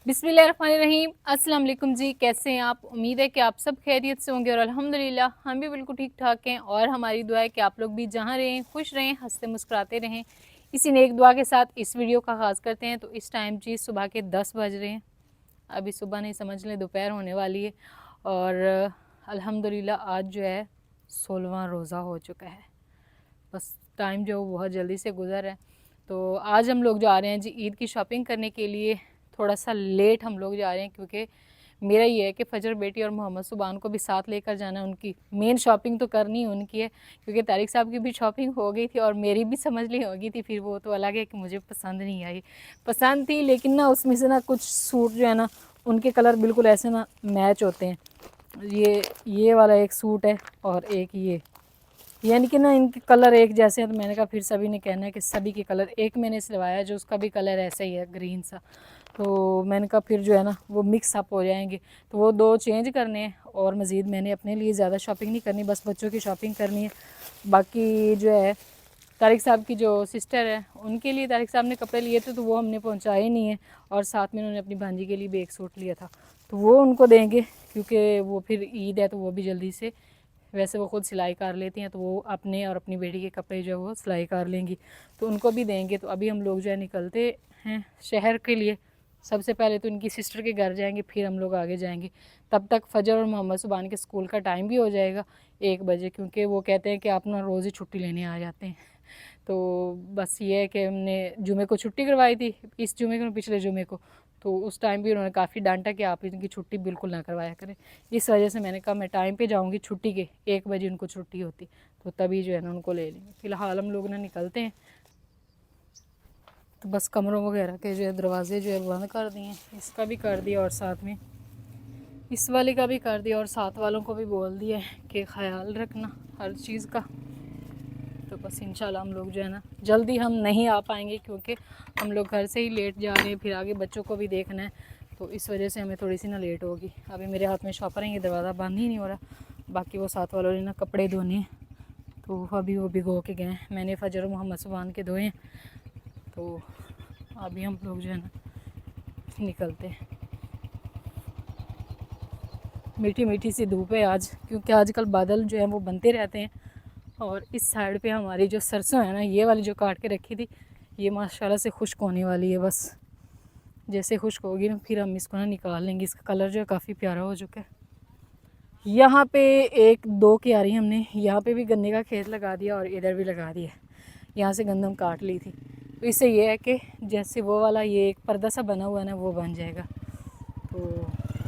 बिस्मिल्लाहिर्रहमानिर्रहीम। अस्सलाम वालेकुम जी, कैसे हैं आप? उम्मीद है कि आप सब खैरियत से होंगे और अल्हम्दुलिल्लाह हम भी बिल्कुल ठीक ठाक हैं। और हमारी दुआ है कि आप लोग भी जहाँ रहें खुश रहें, हंसते मुस्कुराते रहें। इसी नेक दुआ के साथ इस वीडियो का आगाज़ करते हैं। तो इस टाइम जी सुबह के 10 बज रहे हैं। अभी सुबह नहीं, समझ लें दोपहर होने वाली है। और अल्हम्दुलिल्लाह आज जो है 16वां रोज़ा हो चुका है। बस टाइम जो बहुत जल्दी से गुज़र है। तो आज हम लोग जा रहे हैं जी ईद की शॉपिंग करने के लिए। थोड़ा सा लेट हम लोग जा रहे हैं क्योंकि मेरा ये है कि फजर बेटी और मोहम्मद सुबान को भी साथ लेकर जाना है। उनकी मेन शॉपिंग तो करनी उनकी है, क्योंकि तारिक साहब की भी शॉपिंग हो गई थी और मेरी भी समझ ली हो गई थी। फिर वो तो अलग है कि मुझे पसंद नहीं आई, पसंद थी लेकिन ना उसमें से ना कुछ सूट जो है ना उनके कलर बिल्कुल ऐसे ना मैच होते हैं। ये वाला एक सूट है और एक ये, यानी कि ना इनके कलर एक जैसे हैं। तो मैंने कहा फिर सभी ने कहना है कि सभी के कलर एक मैंने सिलवाया जो उसका भी कलर ऐसा ही है, ग्रीन सा। तो मैंने कहा फिर जो है ना वो मिक्स अप हो जाएंगे, तो वो दो चेंज करने हैं। और मज़ीद मैंने अपने लिए ज़्यादा शॉपिंग नहीं करनी, बस बच्चों की शॉपिंग करनी है। बाकी जो है तारिक साहब की जो सिस्टर है उनके लिए तारिक साहब ने कपड़े लिए थे, तो वो हमने पहुँचाए नहीं है। और साथ में उन्होंने अपनी भांजी के लिए भी एक सूट लिया था, तो वो उनको देंगे क्योंकि वो फिर ईद है तो वो भी जल्दी से, वैसे वो ख़ुद सिलाई कर लेती हैं तो वो अपने और अपनी बेटी के कपड़े जो है वो सिलाई कर लेंगी, तो उनको भी देंगे। तो अभी हम लोग जो है निकलते हैं शहर के लिए। सबसे पहले तो उनकी सिस्टर के घर जाएंगे, फिर हम लोग आगे जाएंगे। तब तक फजर और मोहम्मद सुबान के स्कूल का टाइम भी हो जाएगा 1 बजे, क्योंकि वो कहते हैं कि आप ना रोज़ ही छुट्टी लेने आ जाते हैं। तो बस ये है कि हमने जुमे को छुट्टी करवाई थी, इस जुमे को पिछले जुमे को, तो उस टाइम भी उन्होंने काफ़ी डांटा कि आप इनकी छुट्टी बिल्कुल ना करवाया करें। इस वजह से मैंने कहा मैं टाइम पे जाऊंगी, छुट्टी के 1 बजे उनको छुट्टी होती तो तभी जो है ना उनको ले लेंगे। फ़िलहाल हम लोग ना निकलते हैं। तो बस कमरों वगैरह के जो है दरवाजे जो है बंद कर दिए, इसका भी कर दिया और साथ में इस वाले का भी कर दिया, और साथ वालों को भी बोल दिया कि ख्याल रखना हर चीज़ का। तो बस इंशाल्लाह हम लोग जो है ना जल्दी हम नहीं आ पाएंगे, क्योंकि हम लोग घर से ही लेट जा रहे हैं, फिर आगे बच्चों को भी देखना है। तो इस वजह से हमें थोड़ी सी ना लेट होगी। अभी मेरे हाथ में शॉपर है, ये दरवाज़ा बंद ही नहीं हो रहा। बाकी वो साथ वालों ने ना कपड़े धोने हैं, तो अभी वो भिगो के गए। मैंने फजर मोहम्मद सुबान के धोए, तो अभी हम लोग जो है ना निकलते हैं। मीठी मीठी सी धूप है आज, क्योंकि आजकल बादल जो है वो बनते रहते हैं। और इस साइड पे हमारी जो सरसों है ना, ये वाली जो काट के रखी थी, ये माशाल्लाह से खुश्क होने वाली है। बस जैसे खुश्क होगी ना फिर हम इसको ना निकाल लेंगे। इसका कलर जो है काफ़ी प्यारा हो चुका है। यहाँ पे 1-2 क्यारी हमने यहाँ पे भी गन्ने का खेत लगा दिया और इधर भी लगा दिया। यहाँ से गंदम काट ली थी, तो इससे ये है कि जैसे वो वाला ये एक पर्दा सा बना हुआ है ना वो बन जाएगा। तो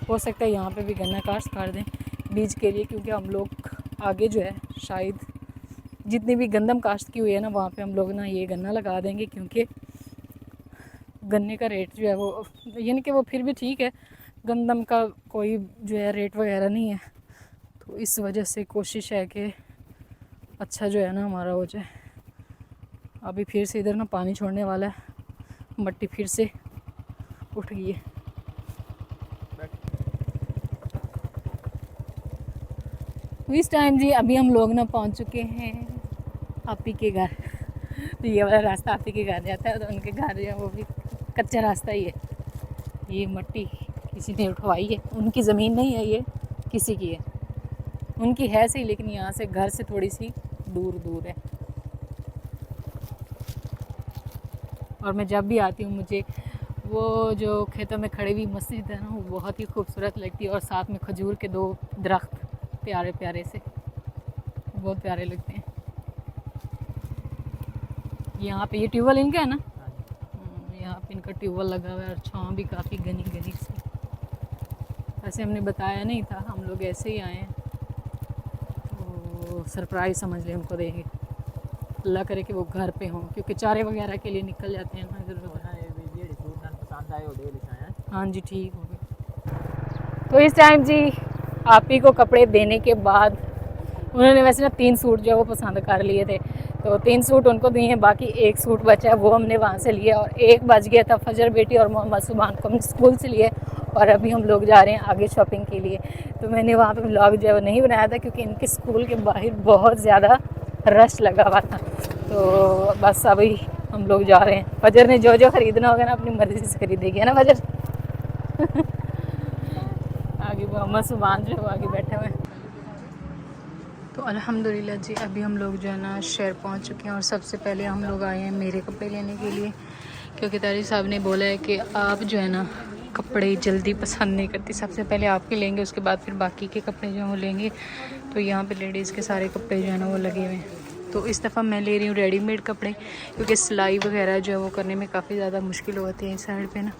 हो सकता है यहाँ पे भी गन्ना काश्त कर दें बीज के लिए, क्योंकि हम लोग आगे जो है शायद जितनी भी गंदम काश्त की हुई है ना वहाँ पे हम लोग ना ये गन्ना लगा देंगे, क्योंकि गन्ने का रेट जो है वो, यानी कि वो फिर भी ठीक है, गंदम का कोई जो है रेट वगैरह नहीं है। तो इस वजह से कोशिश है कि अच्छा जो है ना हमारा हो जाए। अभी फिर से इधर ना पानी छोड़ने वाला है, मट्टी फिर से उठ गई है। इस टाइम जी अभी हम लोग ना पहुंच चुके हैं आपी के घर। तो ये वाला रास्ता आपी के घर जाता है, तो उनके घर जो है वो भी कच्चा रास्ता ही है। ये मट्टी किसी ने उठवाई है, उनकी ज़मीन नहीं है, ये किसी की है। उनकी है सही, लेकिन यहाँ से घर से थोड़ी सी दूर दूर है। और मैं जब भी आती हूँ मुझे वो जो खेतों में खड़ी हुई मस्जिद है ना वो बहुत ही खूबसूरत लगती है, और साथ में खजूर के 2 दरख्त प्यारे प्यारे से, बहुत प्यारे लगते हैं। यहाँ पे ये ट्यूबवेल इनका है ना, यहाँ पे इनका ट्यूबवेल लगा हुआ है और छाँव भी काफ़ी घनी घनी सी। वैसे हमने बताया नहीं था, हम लोग ऐसे ही आए हैं, तो सरप्राइज़ समझ लें उनको देंगे। अल्लाह करे कि वो घर पे हों, क्योंकि चारे वगैरह के लिए निकल जाते हैं ना इधर उधर। हाँ जी ठीक हो गए। तो इस टाइम जी आप ही को कपड़े देने के बाद उन्होंने वैसे ना 3 सूट जो है वो पसंद कर लिए थे, तो 3 सूट उनको दिए हैं। बाकी 1 सूट बचा है वो हमने वहाँ से लिया, और 1 बज गया था। फजर बेटी और मोहम्मद सुबान को हमने स्कूल से लिए, और अभी हम लोग जा रहे हैं आगे शॉपिंग के लिए। तो मैंने वहाँ पे व्लॉग जो है वो नहीं बनाया था, क्योंकि इनके स्कूल के बाहर बहुत ज़्यादा रश लगा हुआ था। तो बस अभी हम लोग जा रहे हैं। फजर ने जो जो ख़रीदना होगा ना अपनी मर्ज़ी से ख़रीदेगी, है ना फजर? आगे मोहम्मद सुभान जो है वो आगे बैठे हुए हैं। तो अल्हम्दुलिल्लाह जी अभी हम लोग जो है ना शहर पहुंच चुके हैं और सबसे पहले हम लोग आए हैं मेरे कपड़े लेने के लिए, क्योंकि तारिक साहब ने बोला है कि आप जो है ना कपड़े जल्दी पसंद नहीं करती, सबसे पहले आपके लेंगे उसके बाद फिर बाकी के कपड़े जो हैं वो लेंगे। तो यहाँ पे लेडीज़ के सारे कपड़े जो है ना वो लगे हुए हैं। तो इस दफ़ा मैं ले रही हूँ रेडीमेड कपड़े, क्योंकि सिलाई वगैरह जो है वो करने में काफ़ी ज़्यादा मुश्किल होती है इस साइड पर ना।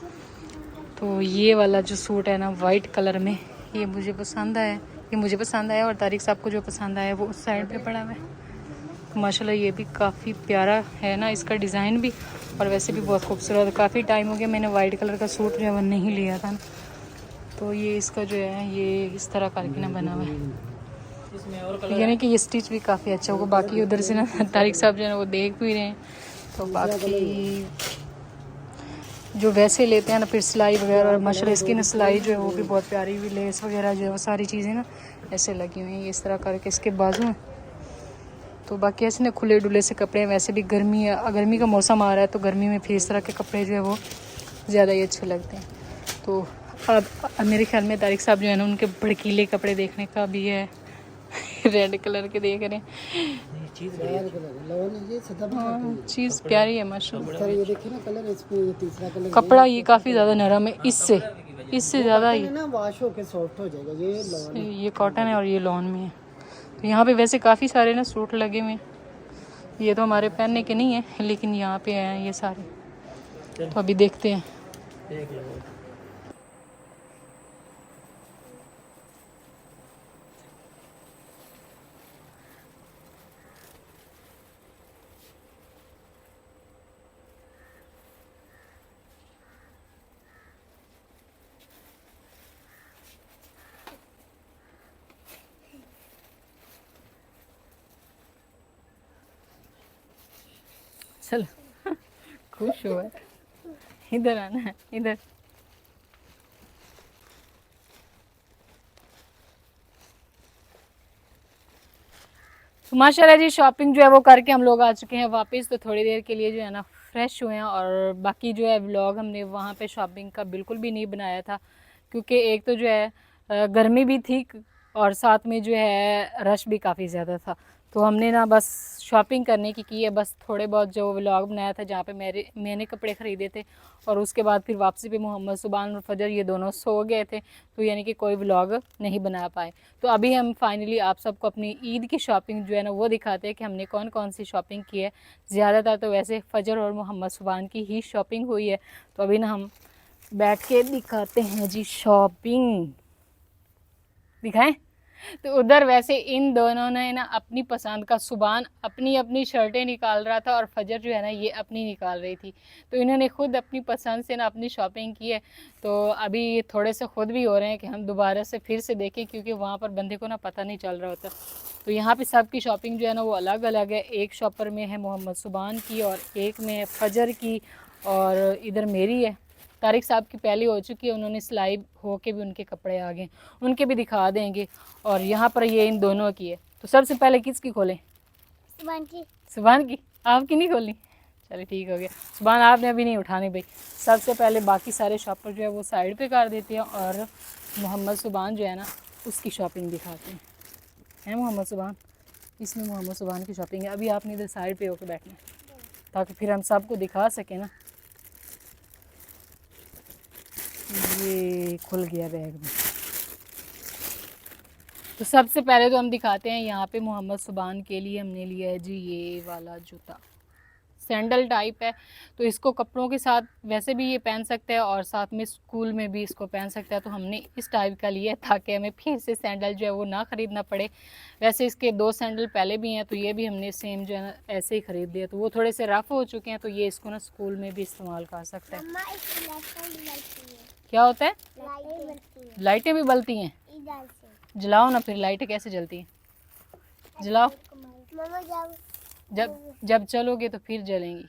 तो ये वाला जो सूट है ना वाइट कलर में, ये मुझे पसंद आया, ये मुझे पसंद आया और तारिक साहब को जो पसंद आया वो उस साइड पे पड़ा हुआ है। माशाल्लाह ये भी काफ़ी प्यारा है ना, इसका डिज़ाइन भी और वैसे भी बहुत खूबसूरत है। काफ़ी टाइम हो गया मैंने वाइट कलर का सूट जो है वो नहीं लिया था ना। तो ये इसका जो है ये इस तरह करके ना बना हुआ है, यानी कि ये स्टिच भी काफ़ी अच्छा होगा। बाकी उधर से ना तारिक साहब जो है ना वो देख भी रहे हैं। तो बाकी जो वैसे लेते हैं ना फिर सिलाई वगैरह, और माशाल्लाह इसकी ना सिलाई जो है वो भी बहुत प्यारी हुई, लेस वगैरह जो है वो सारी चीज़ें ना ऐसे लगी हुई हैं इस तरह करके इसके बाजू में। तो बाकी ऐसे ना खुले डुले से कपड़े हैं, वैसे भी गर्मी है, गर्मी का मौसम आ रहा है तो गर्मी में फिर इस तरह के कपड़े जो है वो ज़्यादा ही अच्छे लगते हैं। तो अब मेरे ख्याल में तारिक साहब जो है ना उनके भड़कीले कपड़े देखने का भी है। रेड कलर के देख रहे हैं, चीज़ प्यारी है माशाल्लाह। ये देखिए ना कलर, इसमें तीसरा कलर कपड़ा ये काफ़ी ज़्यादा नरम है, इससे ज़्यादा ही ना वॉश होके सॉफ्ट हो जाएगा। ये लॉन है, ये कॉटन है और ये लॉन में है। तो यहाँ पे वैसे काफ़ी सारे ना सूट लगे हुए हैं, ये तो हमारे पहनने के नहीं है लेकिन यहाँ पे हैं ये सारे। तो अभी देखते हैं। चलो खुश हुआ, इधर आना है, इधर। तो माशाल्लाह जी शॉपिंग जो है वो करके हम लोग आ चुके हैं वापस। तो थोड़ी देर के लिए जो है ना फ्रेश हुए हैं, और बाकी जो है व्लॉग हमने वहाँ पे शॉपिंग का बिल्कुल भी नहीं बनाया था, क्योंकि एक तो जो है गर्मी भी थी और साथ में जो है रश भी काफ़ी ज़्यादा था। तो हमने ना बस शॉपिंग करने की है, बस थोड़े बहुत जो व्लॉग बनाया था जहाँ पे मैंने कपड़े ख़रीदे थे, और उसके बाद फिर वापसी पे मोहम्मद सुबान और फजर ये दोनों सो गए थे, तो यानी कि कोई व्लॉग नहीं बना पाए। तो अभी हम फाइनली आप सबको अपनी ईद की शॉपिंग जो है ना वो दिखाते हैं कि हमने कौन कौन सी शॉपिंग की है। ज़्यादातर तो वैसे फजर और मोहम्मद सुबान की ही शॉपिंग हुई है। तो अभी ना हम बैठ के दिखाते हैं जी शॉपिंग, दिखाएं। तो उधर वैसे इन दोनों ने ना अपनी पसंद का, सुबान अपनी अपनी शर्टें निकाल रहा था और फजर जो है ना ये अपनी निकाल रही थी। तो इन्होंने खुद अपनी पसंद से ना अपनी शॉपिंग की है। तो अभी ये थोड़े से खुद भी हो रहे हैं कि हम दोबारा से फिर से देखें, क्योंकि वहाँ पर बंदे को ना पता नहीं चल रहा होता। तो यहाँ पे सबकी शॉपिंग जो है ना वो अलग अलग है। एक शॉपर में है मोहम्मद सुबान की और एक में है फजर की, और इधर मेरी है। तारिक साहब की पहली हो चुकी है, उन्होंने सिलाई हो के भी उनके कपड़े आ गए, उनके भी दिखा देंगे। और यहाँ पर ये इन दोनों की है। तो सबसे पहले किसकी खोलें? सुबान की। सुबान की। आपकी नहीं खोलनी? चलिए ठीक हो गया। सुबान आपने अभी नहीं उठानी भाई। सबसे पहले बाकी सारे शॉपर जो है वो साइड पे कर देते हैं और मोहम्मद सुबान जो है ना उसकी शॉपिंग दिखाते हैं मोहम्मद सुबान, इसमें मोहम्मद सुबान की शॉपिंग है। अभी आपने इधर साइड पे होकर बैठना है ताकि फिर हम सबको दिखा सकें ना। ये खुल गया बैग में। तो सबसे पहले तो हम दिखाते हैं यहाँ पे मोहम्मद सुबान के लिए हमने लिया है जी ये वाला जूता, सैंडल टाइप है। तो इसको कपड़ों के साथ वैसे भी ये पहन सकता है और साथ में स्कूल में भी इसको पहन सकता है। तो हमने इस टाइप का लिया है ताकि हमें फिर से सैंडल जो है वो ना ख़रीदना पड़े। वैसे इसके 2 सैंडल पहले भी हैं, तो ये भी हमने सेम जो है ना ऐसे ही ख़रीद लिया। तो वो थोड़े से रफ़ हो चुके हैं, तो ये इसको ना स्कूल में भी इस्तेमाल कर सकता है। क्या होता है? लाइटें भी बलती हैं? जलाओ ना फिर, लाइटें कैसे जलती हैं? जलाओ। जब चलोगे तो फिर जलेंगी।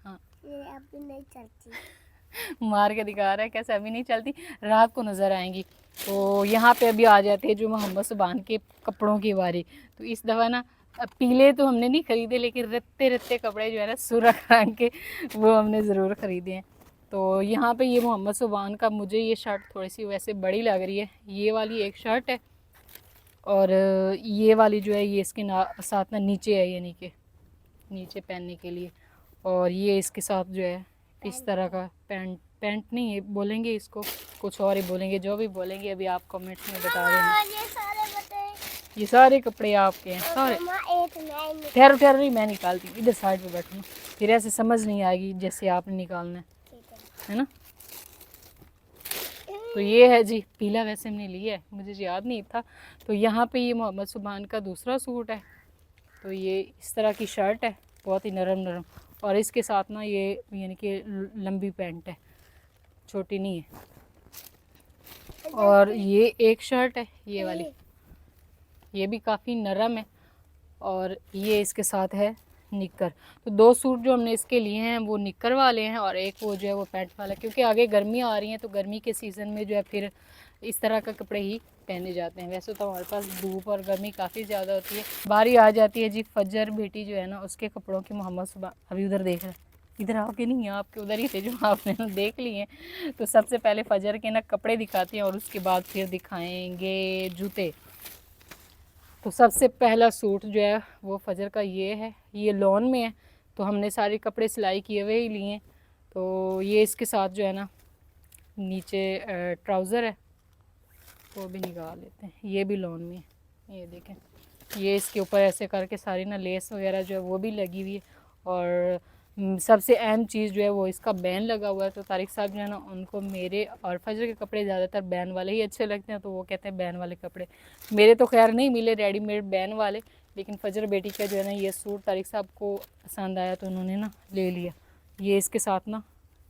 हाँ ये अभी नहीं चलती। मार के दिखा रहा है कैसे अभी नहीं चलती, रात को नज़र आएंगी। तो यहाँ पे अभी आ जाते हैं जो मोहम्मद सुबान के कपड़ों की बारी। तो इस दफ़ा ना पीले तो हमने नहीं ख़रीदे, लेकिन रत्ते रत्ते कपड़े जो है ना सुर्ख रंग के वो हमने ज़रूर ख़रीदे हैं। तो यहाँ पे ये मोहम्मद सुबान का, मुझे ये शर्ट थोड़ी सी वैसे बड़ी लग रही है। ये वाली एक शर्ट है और ये वाली जो है ये इसके साथ ना नीचे है, यानी कि नीचे पहनने के लिए। और ये इसके साथ जो है इस तरह का पैंट, पैंट नहीं है बोलेंगे इसको, कुछ और ही बोलेंगे, जो भी बोलेंगे अभी आप कमेंट्स में बता देना। ये सारे बताए। ये सारे कपड़े आपके हैं सारे। मम्मा एक मैं ठहरो ठहरो, नहीं मैं निकालती हूँ, इधर साइड पे बैठना, फिर ऐसे समझ नहीं आएगी जैसे आपने निकालना है ना। तो ये है जी, पीला वैसे हमने लिया है, मुझे याद नहीं था। तो यहाँ पे ये मोहम्मद सुबान का दूसरा सूट है। तो ये इस तरह की शर्ट है, बहुत ही नरम नरम, और इसके साथ ना ये यानी कि लंबी पैंट है, छोटी नहीं है। और ये एक शर्ट है ये वाली, ये भी काफ़ी नरम है। और ये इसके साथ है निक्कर। तो दो सूट जो हमने इसके लिए हैं वो निक्कर वाले हैं और एक वो जो है वो पैंट वाला, क्योंकि आगे गर्मी आ रही है तो गर्मी के सीज़न में जो है फिर इस तरह का कपड़े ही पहने जाते हैं। वैसे तो हमारे पास धूप और गर्मी काफ़ी ज़्यादा होती है। बारी आ जाती है जी फजर बेटी जो है ना उसके कपड़ों की। मोहम्मद सुबान अभी उधर देख रहा है, इधर आओगे नहीं, आपके उधर ही थे जो आपने देख लिए। तो सबसे पहले फजर के ना कपड़े दिखाते हैं और उसके बाद फिर दिखाएंगे जूते। तो सबसे पहला सूट जो है वो फजर का ये है, ये लॉन में है। तो हमने सारे कपड़े सिलाई किए हुए ही लिए। तो ये इसके साथ जो है ना नीचे ट्राउज़र है, वो भी निकाल लेते हैं, ये भी लॉन में है। ये देखें, ये इसके ऊपर ऐसे करके सारी ना लेस वगैरह जो है वो भी लगी हुई है। और सबसे अहम चीज़ जो है वो इसका बैन लगा हुआ है। तो तारिक साहब जो है ना उनको मेरे और फजर के कपड़े ज़्यादातर बैन वाले ही अच्छे लगते हैं, तो वो कहते हैं बैन वाले कपड़े। मेरे तो खैर नहीं मिले रेडीमेड बैन वाले, लेकिन फजर बेटी का जो है ना ये सूट तारिक साहब को पसंद आया तो उन्होंने ना ले लिया। ये इसके साथ ना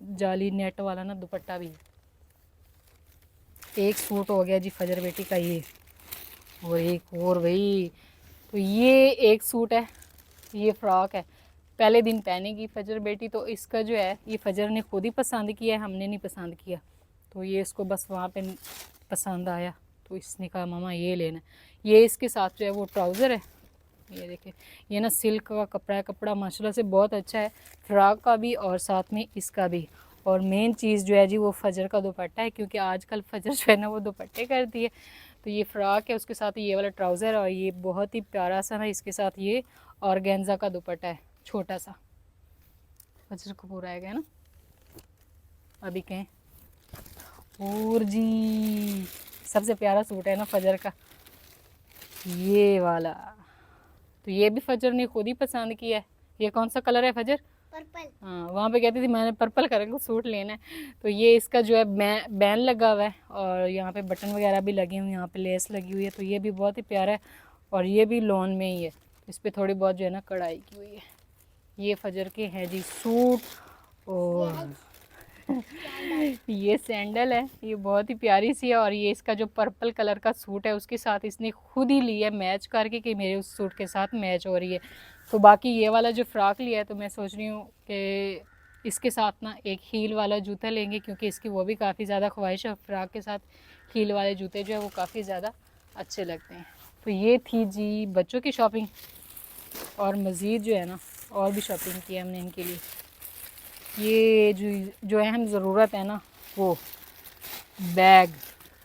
जाली नेट वाला ना दुपट्टा भी है। एक सूट हो गया जी फजर बेटी का ये, और एक और भाई। तो ये एक सूट है, ये फ़्रॉक है, पहले दिन पहनेगी फजर बेटी। तो इसका जो है ये फजर ने खुद ही पसंद किया है, हमने नहीं पसंद किया। तो ये इसको बस वहाँ पे पसंद आया तो इसने कहा मामा ये लेना। ये इसके साथ जो है वो ट्राउज़र है, ये देखिए, ये ना सिल्क का कपड़ा है, कपड़ा माशाल्लाह से बहुत अच्छा है, फ़्रॉक का भी और साथ में इसका भी। और मेन चीज़ जो है जी वो फजर का दुपट्टा है, क्योंकि आजकल फजर जो है ना वो दुपट्टे करती है। तो ये फ़्रॉक है, उसके साथ ये वाला ट्राउज़र, और ये बहुत ही प्यारा सा ना इसके साथ ये ऑर्गेन्जा का दुपट्टा है, छोटा सा। फजर को पूरा आएगा ना अभी कहें। और जी सबसे प्यारा सूट है ना फजर का ये वाला। तो ये भी फजर ने खुद ही पसंद किया है। ये कौन सा कलर है फजर? पर्पल। हाँ, वहाँ पे कहती थी मैंने पर्पल कलर का सूट लेना है। तो ये इसका जो है बैन लगा हुआ है और यहाँ पे बटन वगैरह भी लगे हुए हैं, यहाँ पे लेस लगी हुई है। तो ये भी बहुत ही प्यारा है और ये भी लॉन में ही है, इस पर थोड़ी बहुत जो है ना कढ़ाई की हुई है। ये फजर के हैं जी सूट। और ये सैंडल है, ये बहुत ही प्यारी सी है। और ये इसका जो पर्पल कलर का सूट है उसके साथ इसने खुद ही लिया मैच करके कि मेरे उस सूट के साथ मैच हो रही है। तो बाकी ये वाला जो फ़्रॉक लिया है तो मैं सोच रही हूँ कि इसके साथ ना एक हील वाला जूता लेंगे, क्योंकि इसकी वो भी काफ़ी ज़्यादा ख्वाहिश है। फ़्रॉक के साथ हील वाले जूते जो है वो काफ़ी ज़्यादा अच्छे लगते हैं। तो ये थी जी बच्चों की शॉपिंग, और मज़ीद जो है ना और भी शॉपिंग की है हमने इनके लिए। ये जो अहम ज़रूरत है ना वो बैग,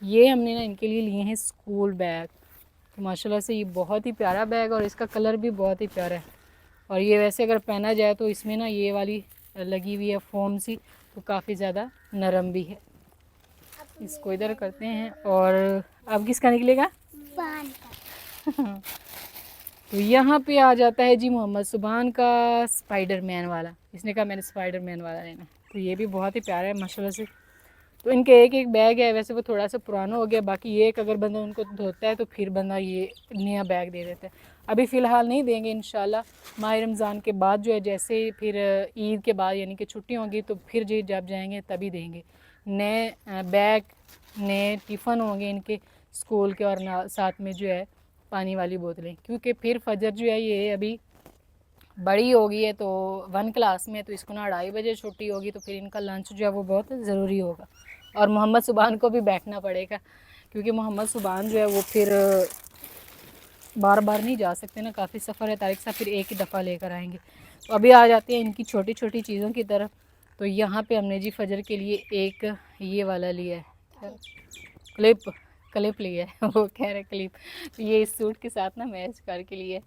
ये हमने ना इनके लिए लिए हैं स्कूल बैग। तो माशाल्लाह से ये बहुत ही प्यारा बैग और इसका कलर भी बहुत ही प्यारा है। और ये वैसे अगर पहना जाए तो इसमें ना ये वाली लगी हुई है फोम सी, तो काफ़ी ज़्यादा नरम भी है। इसको इधर करते हैं। और अब किसका निकलेगा? बाल का। तो यहाँ पे आ जाता है जी मोहम्मद सुबान का स्पाइडरमैन वाला। इसने कहा मैंने स्पाइडरमैन वाला लेना, तो ये भी बहुत ही प्यारा है माशाल्लाह से। तो इनके एक एक बैग है, वैसे वो थोड़ा सा पुराना हो गया, बाकी ये एक अगर बंदा उनको धोता है तो फिर बंदा ये नया बैग दे देता है। अभी फ़िलहाल नहीं देंगे, इंशाल्लाह माह रमज़ान के बाद जो है, जैसे फिर ईद के बाद यानी कि छुट्टी होंगी तो फिर जी जब जाएंगे तभी देंगे नए बैग, नए टिफ़न होंगे इनके स्कूल के, और साथ में जो है पानी वाली बोतलें। क्योंकि फिर फजर जो है ये अभी बड़ी हो गई है तो 1 क्लास में, तो इसको ना 2:30 बजे छुट्टी होगी, तो फिर इनका लंच जो है वो बहुत ज़रूरी होगा। और मोहम्मद सुबान को भी बैठना पड़ेगा, क्योंकि मोहम्मद सुबान जो है वो फिर बार बार नहीं जा सकते ना, काफ़ी सफ़र है। तारिक साहब फिर एक ही दफ़ा लेकर आएंगे। तो अभी आ जाते हैं इनकी छोटी छोटी चीज़ों की तरफ। तो यहाँ पे हमने जी फजर के लिए एक ये वाला लिया है, क्लिप लिया है वो कह रहे क्लिप, तो ये इस सूट के साथ ना मैच करके लिए।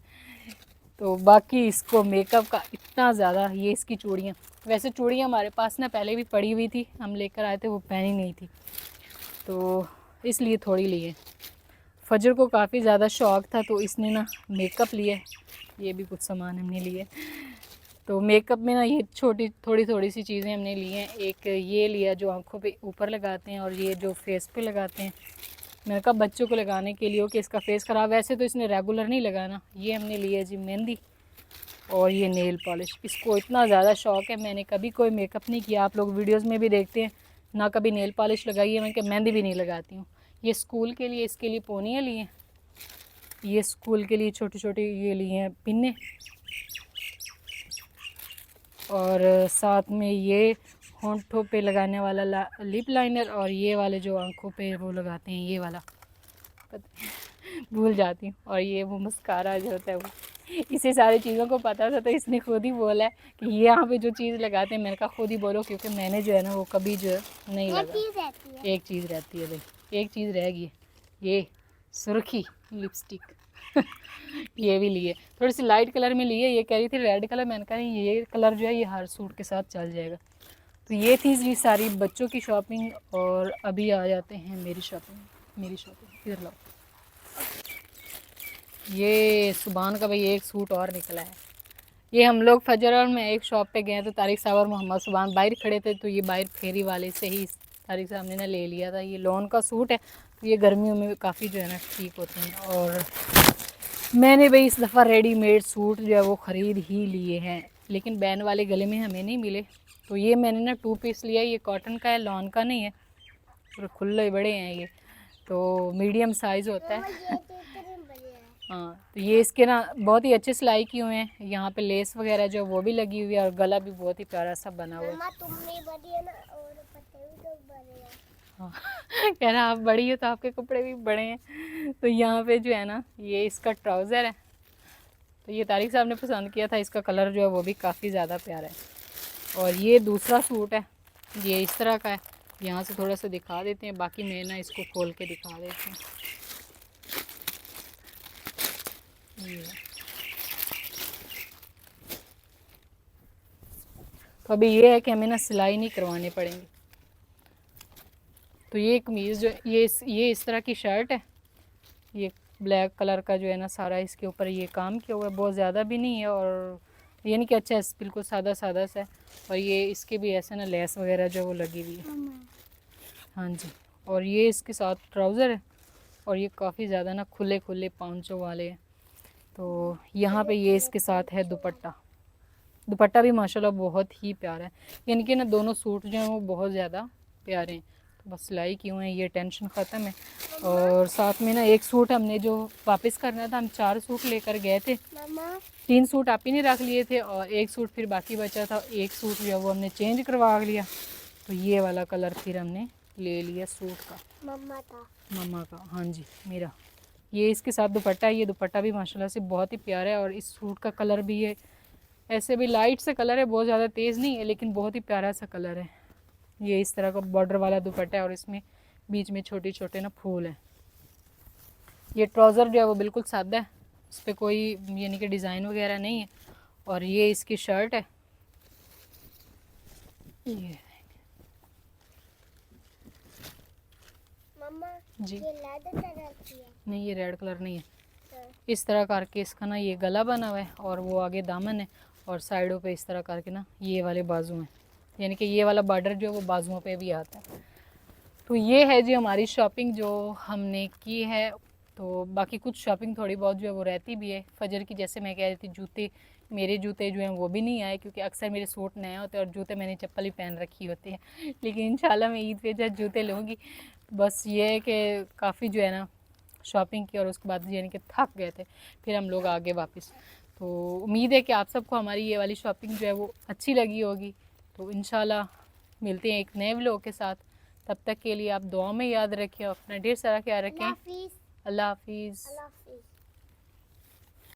तो बाकी इसको मेकअप का इतना ज़्यादा, ये इसकी चूड़ियाँ, वैसे चूड़ियाँ हमारे पास ना पहले भी पड़ी हुई थी, हम लेकर आए थे, वो पहनी नहीं थी तो इसलिए थोड़ी लिए। फजर को काफ़ी ज़्यादा शौक़ था तो इसने ना मेकअप लिए, ये भी कुछ सामान हमने लिए। तो मेकअप में ना ये थोड़ी सी चीज़ें हमने ली हैं। एक ये लिया जो आँखों पे ऊपर लगाते हैं और ये जो फेस पे लगाते हैं। मैंने कहा बच्चों को लगाने के लिए हो कि इसका फेस ख़राब, वैसे तो इसने रेगुलर नहीं लगाना। ये हमने लिया जी मेहंदी और ये नेल पॉलिश। इसको इतना ज़्यादा शौक़ है, मैंने कभी कोई मेकअप नहीं किया, आप लोग वीडियोज़ में भी देखते हैं ना, कभी नेल पॉलिश लगाई है, मैं कि मेहंदी भी नहीं लगाती हूँ। ये स्कूल के लिए, इसके लिए पोनियाँ ली हैं, ये स्कूल के लिए छोटे छोटे ये लिए हैं पिन्ने, और साथ में ये होंठों पे लगाने वाला लिप लाइनर, और ये वाले जो आंखों पे वो लगाते हैं ये वाला भूल जाती हूँ, और ये वो मस्कारा जो होता है वो। इसे सारी चीज़ों को पता था तो इसने खुद ही बोला है कि ये यहाँ पे जो चीज़ लगाते हैं, मैंने कहा खुद ही बोलो, क्योंकि मैंने जो है ना वो कभी जो नहीं लगा। एक चीज़ रहती है भाई, एक चीज़ रह गई, ये सुर्खी लिपस्टिक ये भी लिए, थोड़ी सी लाइट कलर में लिए। ये कह रही थी रेड कलर, मैंने कहा नहीं ये कलर जो है ये हर सूट के साथ चल जाएगा। तो ये थी जी सारी बच्चों की शॉपिंग। और अभी आ जाते हैं मेरी शॉपिंग इधर लो। ये सुभान का भाई एक सूट और निकला है। ये हम लोग फजर और मैं एक शॉप पे गए तो तारिक साहब और मोहम्मद सुभान बाहर खड़े थे, तो ये बाहर फेरी वाले से ही तारिक साहब ने ना ले लिया था। ये लॉन का सूट है, तो ये गर्मियों में काफ़ी जो है ना ठीक होते हैं। और मैंने भाई इस दफ़ा रेडीमेड सूट जो है वो ख़रीद ही लिए हैं, लेकिन बैन वाले गले में हमें नहीं मिले। तो ये मैंने ना 2 पीस लिया, ये कॉटन का है, लॉन का नहीं है, और खुले बड़े हैं ये, तो मीडियम साइज़ होता है हाँ। तो ये इसके ना बहुत ही अच्छे सिलाई किए हुए हैं, यहाँ पे लेस वगैरह जो वो भी लगी हुई है, और गला भी बहुत ही प्यारा सा बना हुआ है। हाँ कह रहा आप बड़ी हो तो आपके कपड़े भी बड़े हैं। तो यहाँ पे जो है ना ये इसका ट्राउज़र है, तो ये तारिक साहब ने पसंद किया था, इसका कलर जो है वो भी काफ़ी ज़्यादा प्यारा है। और ये दूसरा सूट है, ये इस तरह का है, यहाँ से थोड़ा सा दिखा देते हैं, बाकी मैं ना इसको खोल के दिखा देती हूँ। तो अभी ये है कि हमें ना सिलाई नहीं करवाने पड़ेंगे। तो ये कमीज़ जो ये इस तरह की शर्ट है, ये ब्लैक कलर का जो है ना सारा इसके ऊपर ये काम किया हुआ है, बहुत ज़्यादा भी नहीं है और ये नहीं कि अच्छा है, बिल्कुल सादा सादा सा है। और ये इसके भी ऐसे ना लेस वगैरह जो वो लगी हुई है। हाँ जी। और ये इसके साथ ट्राउज़र है, और ये काफ़ी ज़्यादा ना खुले खुले पांचों वाले हैं। तो यहाँ पे ये इसके साथ है दुपट्टा भी माशाल्लाह बहुत ही प्यारा है, यानी कि ना दोनों सूट जो हैं वो बहुत ज़्यादा प्यारे हैं। तो बस सिलाई की हुए हैं, ये टेंशन ख़त्म है। और साथ में ना एक सूट हमने जो वापस करना था, हम 4 सूट लेकर गए थे, 3 सूट आप ही ने रख लिए थे और एक सूट फिर बाकी बचा था। एक सूट जो है वो हमने चेंज करवा लिया, तो ये वाला कलर फिर हमने ले लिया सूट का, मम्मा का। हाँ जी मेरा, ये इसके साथ दुपट्टा है, ये दुपट्टा भी माशाल्लाह से बहुत ही प्यारा है। और इस सूट का कलर भी है ऐसे भी लाइट सा कलर है, बहुत ज़्यादा तेज़ नहीं है, लेकिन बहुत ही प्यारा सा कलर है। ये इस तरह का बॉर्डर वाला दुपट्टा है और इसमें बीच में छोटे छोटे ना फूल हैं। ये ट्राउज़र जो है वो बिल्कुल सादा है, उस पर कोई यानी कि डिज़ाइन वगैरह नहीं है। और ये इसकी शर्ट है, ये जी ये रेड कलर की है। नहीं, ये रेड कलर नहीं है। इस तरह करके इसका ना ये गला बना हुआ है और वो आगे दामन है, और साइडों पे इस तरह करके ना ये वाले बाजू हैं, यानी कि ये वाला बॉर्डर जो है वो बाजुओं पे भी आता है। तो ये है जी हमारी शॉपिंग जो हमने की है। तो बाकी कुछ शॉपिंग थोड़ी बहुत जो है वो रहती भी है। फजर की जैसे मैं कह रही थी, जूते, मेरे जूते जो हैं वो भी नहीं आए, क्योंकि अक्सर मेरे सूट नए होते हैं और जूते मैंने चप्पल ही पहन रखी होती है। लेकिन इंशाल्लाह मैं ईद पे जब जूते लूँगी। बस ये है कि काफ़ी जो है ना शॉपिंग की, और उसके बाद यानी कि थक गए थे, फिर हम लोग आगे वापस। तो उम्मीद है कि आप सबको हमारी ये वाली शॉपिंग जो है वो अच्छी लगी होगी। तो इंशाल्लाह मिलते हैं एक नए व्लॉग के साथ। तब तक के लिए आप दुआ में याद रखें, अपना ढेर सारा ख्याल रखें। अल्लाह हाफिज़।